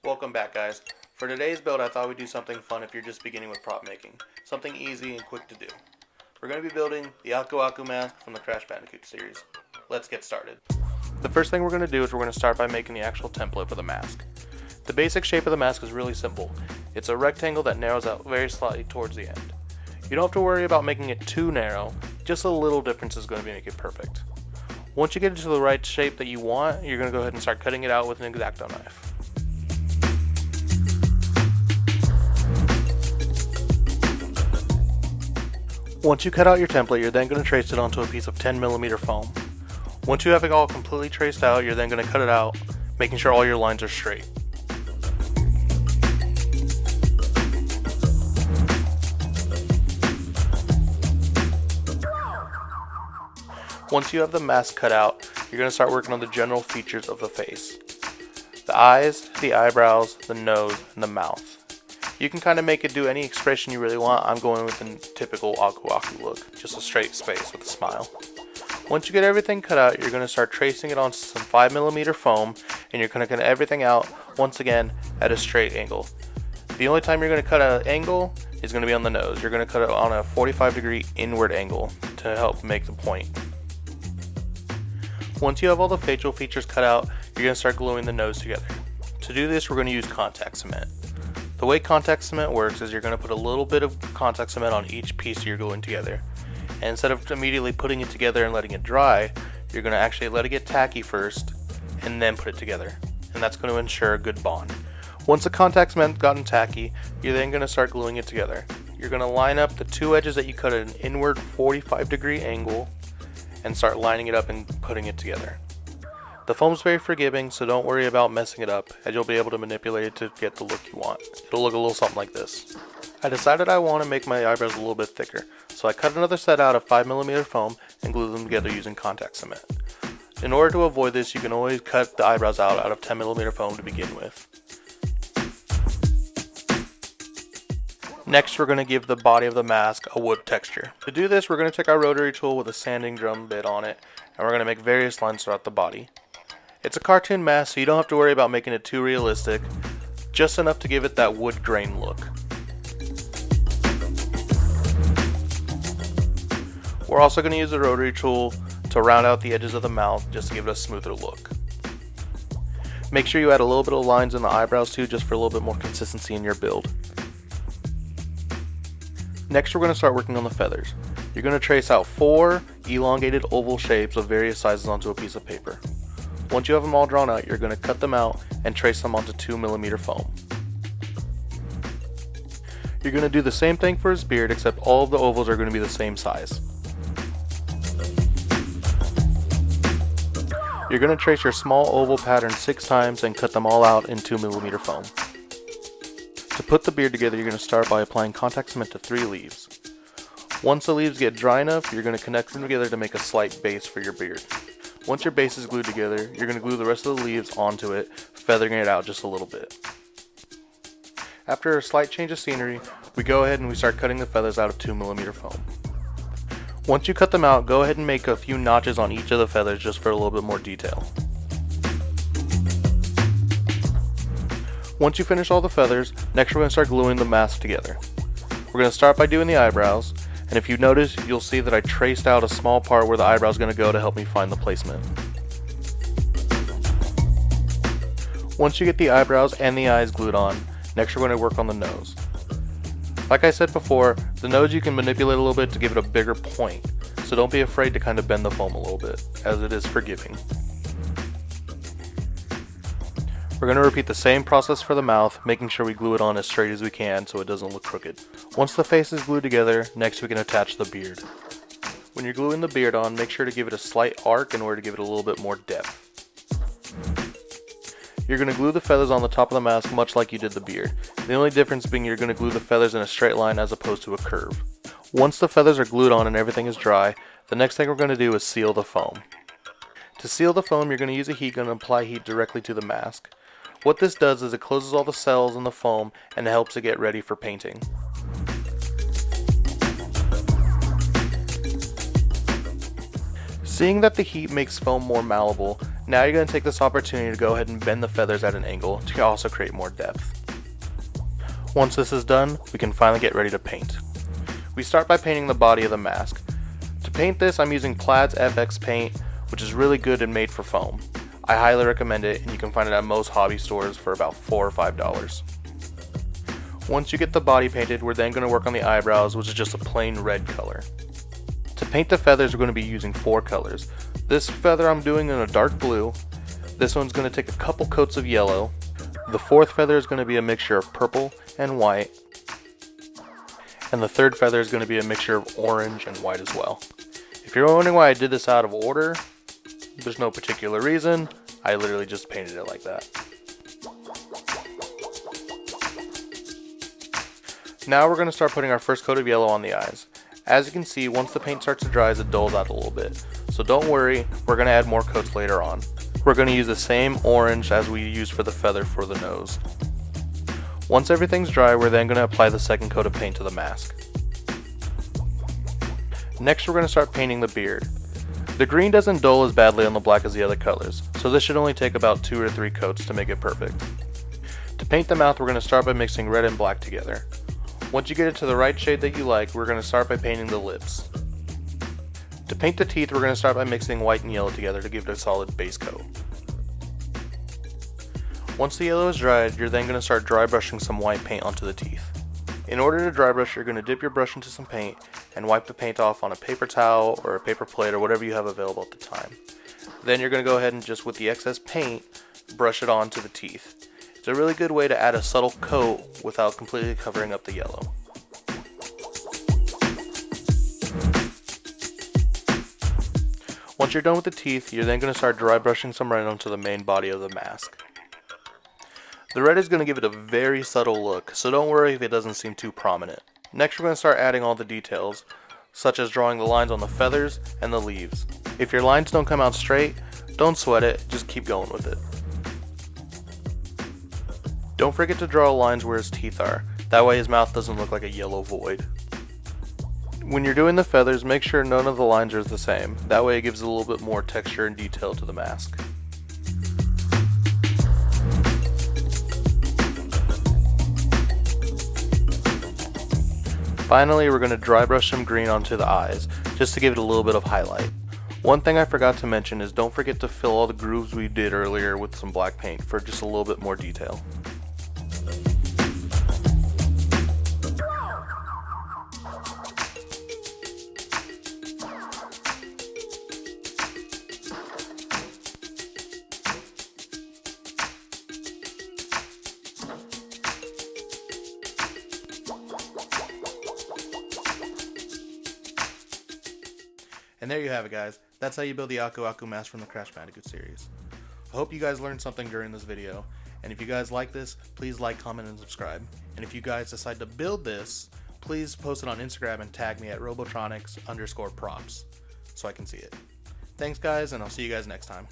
Welcome back, guys. For today's build, I thought we'd do something fun if you're just beginning with prop making. Something easy and quick to do. We're going to be building the Aku Aku mask from the Crash Bandicoot series. Let's get started. The first thing we're going to do is we're going to start by making the actual template for the mask. The basic shape of the mask is really simple. It's a rectangle that narrows out very slightly towards the end. You don't have to worry about making it too narrow, just a little difference is going to make it perfect. Once you get it to the right shape that you want, you're going to go ahead and start cutting it out with an X-Acto knife. Once you cut out your template, you're then going to trace it onto a piece of 10mm foam. Once you have it all completely traced out, you're then going to cut it out, making sure all your lines are straight. Once you have the mask cut out, you're going to start working on the general features of the face. The eyes, the eyebrows, the nose, and the mouth. You can kind of make it do any expression you really want. I'm going with the typical Aku Aku look, just a straight face with a smile. Once you get everything cut out, you're going to start tracing it on some 5mm foam, and you're going to cut everything out, once again, at a straight angle. The only time you're going to cut at an angle is going to be on the nose. You're going to cut it on a 45-degree inward angle to help make the point. Once you have all the facial features cut out, you're going to start gluing the nose together. To do this, we're going to use contact cement. The way contact cement works is you're going to put a little bit of contact cement on each piece you're gluing together. And instead of immediately putting it together and letting it dry, you're going to actually let it get tacky first and then put it together. And that's going to ensure a good bond. Once the contact cement's gotten tacky, you're then going to start gluing it together. You're going to line up the two edges that you cut at an inward 45-degree angle and start lining it up and putting it together. The foam's very forgiving, so don't worry about messing it up, as you'll be able to manipulate it to get the look you want. It'll look a little something like this. I decided I want to make my eyebrows a little bit thicker, so I cut another set out of 5mm foam and glue them together using contact cement. In order to avoid this, you can always cut the eyebrows out of 10mm foam to begin with. Next, we're going to give the body of the mask a wood texture. To do this, we're going to take our rotary tool with a sanding drum bit on it, and we're going to make various lines throughout the body. It's a cartoon mask, so you don't have to worry about making it too realistic, just enough to give it that wood grain look. We're also going to use the rotary tool to round out the edges of the mouth just to give it a smoother look. Make sure you add a little bit of lines in the eyebrows too, just for a little bit more consistency in your build. Next, we're going to start working on the feathers. You're going to trace out 4 elongated oval shapes of various sizes onto a piece of paper. Once you have them all drawn out, you're going to cut them out and trace them onto 2mm foam. You're going to do the same thing for his beard, except all of the ovals are going to be the same size. You're going to trace your small oval pattern 6 times and cut them all out in 2mm foam. To put the beard together, you're going to start by applying contact cement to 3 leaves. Once the leaves get dry enough, you're going to connect them together to make a slight base for your beard. Once your base is glued together, you're going to glue the rest of the leaves onto it, feathering it out just a little bit. After a slight change of scenery, we go ahead and we start cutting the feathers out of 2mm foam. Once you cut them out, go ahead and make a few notches on each of the feathers just for a little bit more detail. Once you finish all the feathers, next we're going to start gluing the mask together. We're going to start by doing the eyebrows. And if you notice, you'll see that I traced out a small part where the eyebrow is going to go to help me find the placement. Once you get the eyebrows and the eyes glued on, next we're going to work on the nose. Like I said before, the nose you can manipulate a little bit to give it a bigger point, so don't be afraid to kind of bend the foam a little bit, as it is forgiving. We're going to repeat the same process for the mouth, making sure we glue it on as straight as we can so it doesn't look crooked. Once the face is glued together, next we can attach the beard. When you're gluing the beard on, make sure to give it a slight arc in order to give it a little bit more depth. You're going to glue the feathers on the top of the mask much like you did the beard. The only difference being you're going to glue the feathers in a straight line as opposed to a curve. Once the feathers are glued on and everything is dry, the next thing we're going to do is seal the foam. To seal the foam, you're going to use a heat gun and apply heat directly to the mask. What this does is it closes all the cells in the foam and it helps it get ready for painting. Seeing that the heat makes foam more malleable, now you're going to take this opportunity to go ahead and bend the feathers at an angle to also create more depth. Once this is done, we can finally get ready to paint. We start by painting the body of the mask. To paint this, I'm using Plaid's FX paint, which is really good and made for foam. I highly recommend it, and you can find it at most hobby stores for about $4 or $5. Once you get the body painted, we're then going to work on the eyebrows, which is just a plain red color. To paint the feathers, we're going to be using 4 colors. This feather I'm doing in a dark blue. This one's going to take a couple coats of yellow. The 4th feather is going to be a mixture of purple and white. And the 3rd feather is going to be a mixture of orange and white as well. If you're wondering why I did this out of order, there's no particular reason. I literally just painted it like that. Now we're going to start putting our first coat of yellow on the eyes. As you can see, once the paint starts to dry, it dulls out a little bit. So don't worry, we're going to add more coats later on. We're going to use the same orange as we used for the feather for the nose. Once everything's dry, we're then going to apply the second coat of paint to the mask. Next, we're going to start painting the beard. The green doesn't dull as badly on the black as the other colors, so this should only take about 2 or 3 coats to make it perfect. To paint the mouth, we're going to start by mixing red and black together. Once you get it to the right shade that you like, we're going to start by painting the lips. To paint the teeth, we're going to start by mixing white and yellow together to give it a solid base coat. Once the yellow is dried, you're then going to start dry brushing some white paint onto the teeth. In order to dry brush, you're going to dip your brush into some paint and wipe the paint off on a paper towel or a paper plate or whatever you have available at the time. Then you're going to go ahead and just with the excess paint, brush it onto the teeth. It's a really good way to add a subtle coat without completely covering up the yellow. Once you're done with the teeth, you're then going to start dry brushing some red onto the main body of the mask. The red is going to give it a very subtle look, so don't worry if it doesn't seem too prominent. Next, we're going to start adding all the details, such as drawing the lines on the feathers and the leaves. If your lines don't come out straight, don't sweat it, just keep going with it. Don't forget to draw lines where his teeth are, that way his mouth doesn't look like a yellow void. When you're doing the feathers, make sure none of the lines are the same, that way it gives a little bit more texture and detail to the mask. Finally, we're going to dry brush some green onto the eyes, just to give it a little bit of highlight. One thing I forgot to mention is don't forget to fill all the grooves we did earlier with some black paint for just a little bit more detail. And there you have it, guys. That's how you build the Aku Aku mask from the Crash Bandicoot series. I hope you guys learned something during this video. And if you guys like this, please like, comment, and subscribe. And if you guys decide to build this, please post it on Instagram and tag me at robotronics_props so I can see it. Thanks, guys, and I'll see you guys next time.